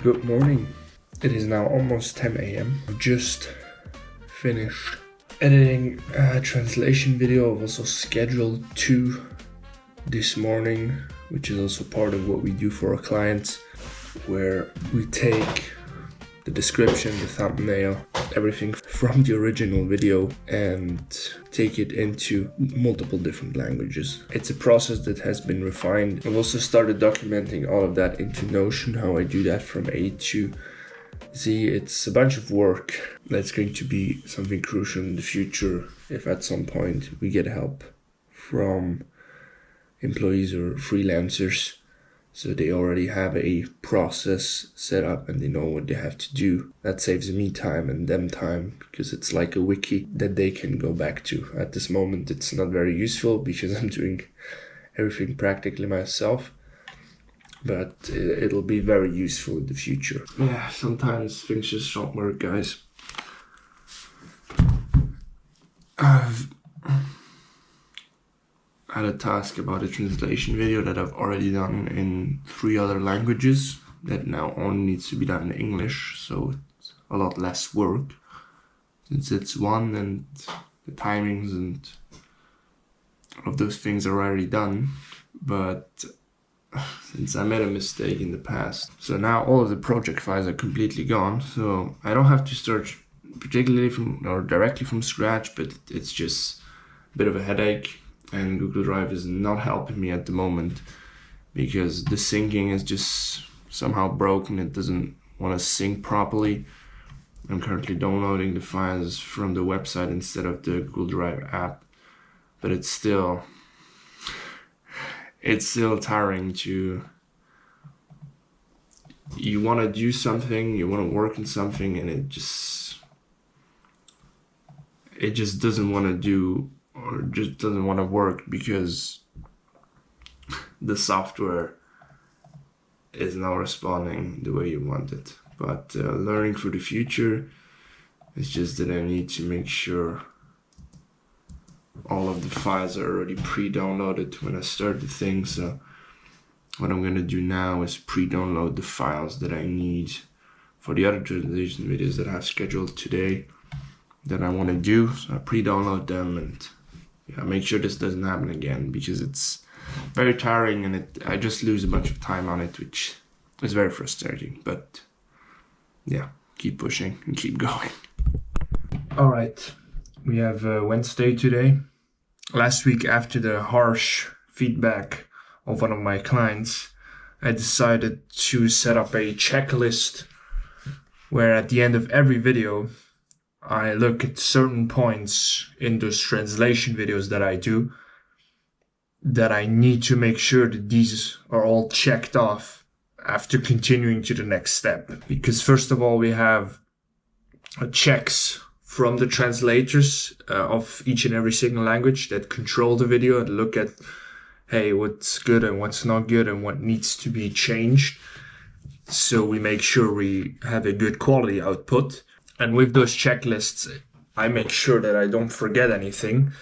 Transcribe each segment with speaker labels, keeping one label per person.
Speaker 1: Good morning. It is now almost 10 a.m. I've just finished editing a translation video. I've also scheduled 2 this morning, which is also part of what we do for our clients, where we take the description, the thumbnail, everything from the original video and take it into multiple different languages. It's a process that has been refined. I've also started documenting all of that into Notion, how I do that from A to Z. It's a bunch of work that's going to be something crucial in the future if at some point we get help from employees or freelancers. So they already have a process set up and they know what they have to do. That saves me time and them time because it's like a wiki that they can go back to. At this moment, it's not very useful because I'm doing everything practically myself, but it'll be very useful in the future. Yeah, sometimes things just don't work, guys. I've had a task about a translation video that I've already done in 3 other languages that now only needs to be done in English, so it's a lot less work since it's one and the timings and all of those things are already done. But since I made a mistake in the past, so now all of the project files are completely gone, so I don't have to start particularly from or directly from scratch, but it's just a bit of a headache. And Google Drive is not helping me at the moment because the syncing is just somehow broken. It doesn't want to sync properly. I'm currently downloading the files from the website instead of the Google Drive app, but it's still tiring to, you want to do something, you want to work on something, and it just doesn't want to do, or just doesn't want to work because the software is not responding the way you want it. But learning for the future is just that I need to make sure all of the files are already pre-downloaded when I start the thing. So what I'm going to do now is pre-download the files that I need for the other translation videos that I have scheduled today that I want to do. So I pre-download them and make sure this doesn't happen again because it's very tiring and I just lose a bunch of time on it, which is very frustrating. But yeah, keep pushing and keep going. All right, we have Wednesday today. Last week, after the harsh feedback of one of my clients, I decided to set up a checklist where at the end of every video I look at certain points in those translation videos that I do that I need to make sure that these are all checked off after continuing to the next step. Because first of all, we have checks from the translators of each and every single language that control the video and look at, hey, what's good and what's not good and what needs to be changed. So we make sure we have a good quality output. And with those checklists, I make sure that I don't forget anything,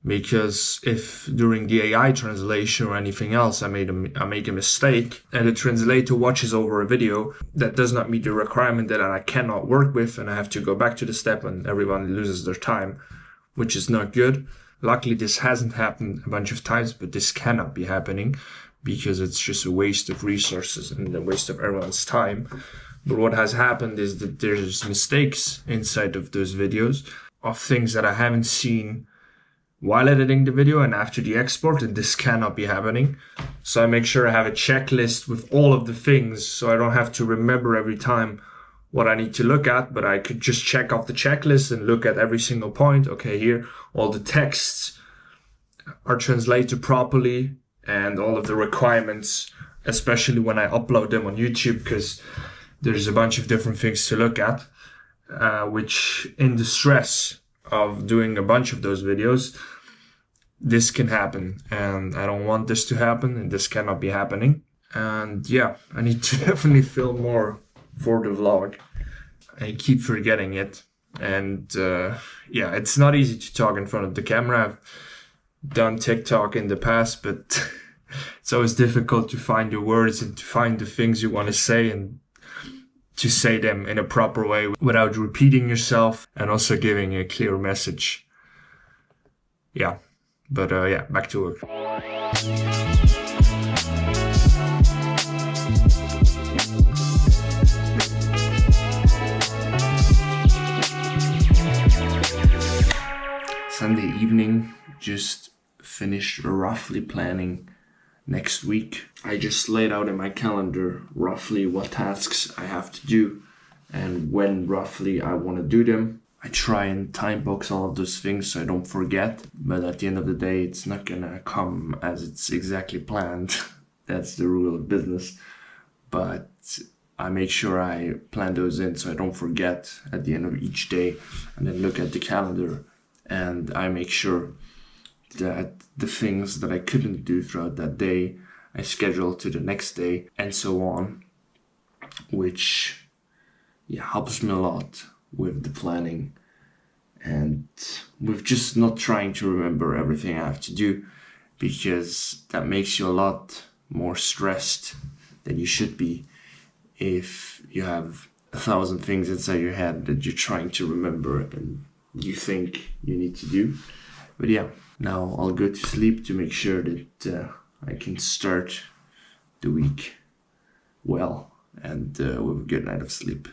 Speaker 1: because if during the AI translation or anything else I make a mistake and the translator watches over a video that does not meet the requirement that I cannot work with, and I have to go back to the step and everyone loses their time, which is not good. Luckily, this hasn't happened a bunch of times, but this cannot be happening because it's just a waste of resources and a waste of everyone's time. But what has happened is that there's mistakes inside of those videos of things that I haven't seen while editing the video and after the export, and this cannot be happening. So I make sure I have a checklist with all of the things so I don't have to remember every time what I need to look at, but I could just check off the checklist and look at every single point. Okay, here, all the texts are translated properly and all of the requirements, especially when I upload them on YouTube, because there's a bunch of different things to look at, which in the stress of doing a bunch of those videos, this can happen. And I don't want this to happen, and this cannot be happening. And yeah, I need to definitely film more for the vlog. I keep forgetting it. And yeah, it's not easy to talk in front of the camera. I've done TikTok in the past, but it's always difficult to find the words and to find the things you want to say. And to say them in a proper way without repeating yourself, and also giving a clear message. Yeah, but yeah, back to work. Sunday evening, just finished roughly planning next week. I just laid out in my calendar roughly what tasks I have to do and when roughly I want to do them. I try and time box all of those things so I don't forget, but at the end of the day, it's not gonna come as it's exactly planned. That's the rule of business. But I make sure I plan those in so I don't forget at the end of each day, and then look at the calendar and I make sure that the things that I couldn't do throughout that day, I schedule to the next day, and so on, which helps me a lot with the planning and with just not trying to remember everything I have to do, because that makes you a lot more stressed than you should be if you have 1,000 things inside your head that you're trying to remember and you think you need to do. But yeah, now I'll go to sleep to make sure that I can start the week well and with a good night of sleep.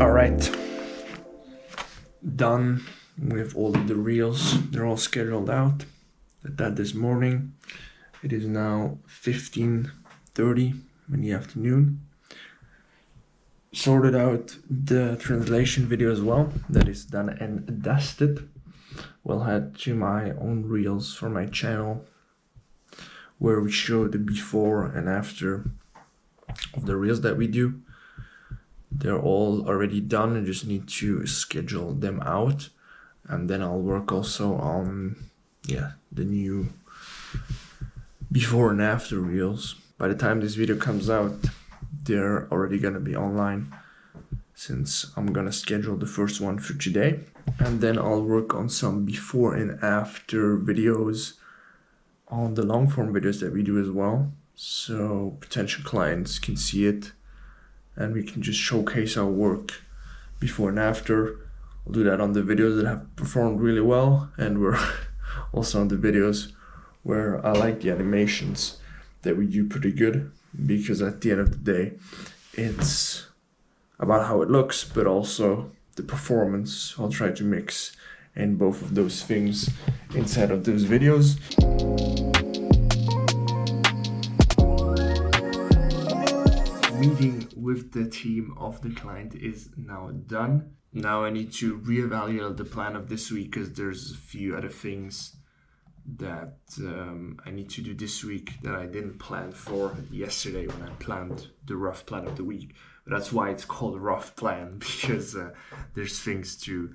Speaker 1: All right, done with all of the reels. They're all scheduled out. Did that this morning. It is now 15:30 in the afternoon. Sorted out the translation video as well. That is done and dusted. We'll head to my own reels for my channel where we show the before and after of the reels that we do. They're all already done. I just need to schedule them out, and then I'll work also on the new before and after reels. By the time this video comes out, they're already gonna be online, since I'm gonna schedule the first one for today, and then I'll work on some before and after videos on the long form videos that we do as well, so potential clients can see it and we can just showcase our work before and after. We'll do that on the videos that have performed really well, and we're also on the videos where I like the animations that we do pretty good, because at the end of the day, it's about how it looks, but also the performance. I'll try to mix in both of those things inside of those videos. Meeting with the team of the client is now done. Now I need to reevaluate the plan of this week, because there's a few other things that I need to do this week that I didn't plan for yesterday when I planned the rough plan of the week. But that's why it's called a rough plan, because there's things to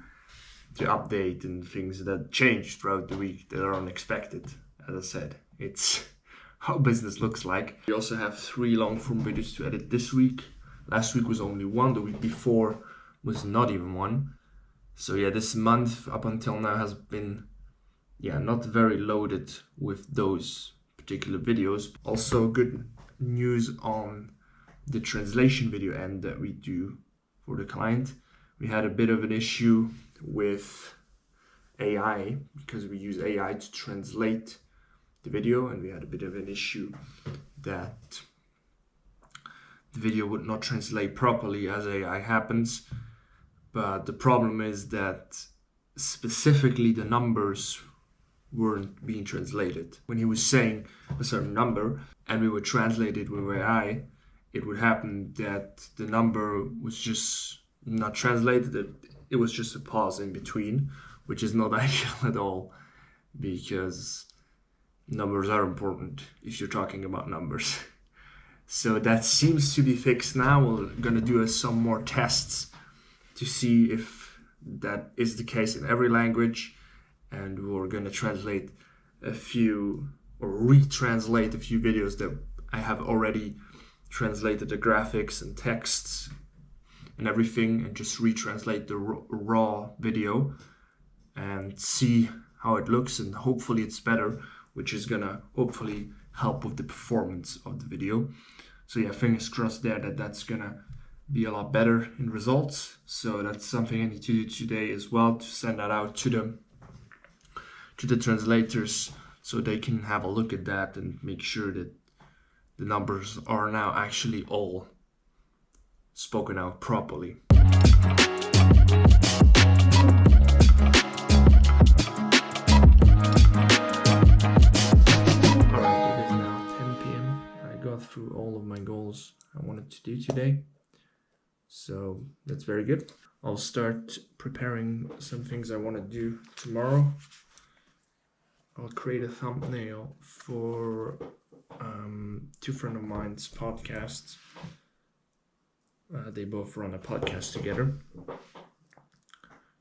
Speaker 1: update and things that change throughout the week that are unexpected. As I said, it's how business looks like. We also have 3 long form videos to edit this week. Last week was only 1, the week before was not even 1. So yeah, this month up until now has been not very loaded with those particular videos. Also good news on the translation video end that we do for the client. We had a bit of an issue with AI, because we use AI to translate the video, and we had a bit of an issue that the video would not translate properly as AI happens. But the problem is that specifically the numbers weren't being translated. When he was saying a certain number and we would translate it with AI, it would happen that the number was just not translated. It was just a pause in between, which is not ideal at all, because numbers are important if you're talking about numbers. So that seems to be fixed now. We're gonna do some more tests to see if that is the case in every language, and we're gonna translate a few or retranslate a few videos that I have already translated the graphics and texts and everything, and just retranslate the raw video and see how it looks, and hopefully it's better, which is gonna hopefully help with the performance of the video. So yeah, fingers crossed there that that's gonna be a lot better in results. So that's something I need to do today as well, to send that out to the translators so they can have a look at that and make sure that the numbers are now actually all spoken out properly. Through all of my goals I wanted to do today, so that's very good. I'll start preparing some things I want to do tomorrow. I'll create a thumbnail for two friends of mine's podcasts. They both run a podcast together.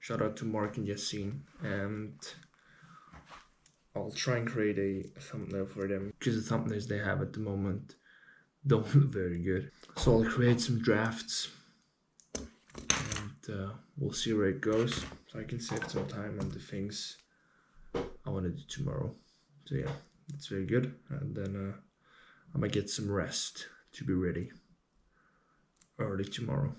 Speaker 1: Shout out to Mark and Yassine, and I'll try and create a thumbnail for them, because the thumbnails they have at the moment don't look very good. So I'll create some drafts, and we'll see where it goes, so I can save some time on the things I want to do tomorrow. So yeah, it's very good, and then I might get some rest to be ready early tomorrow.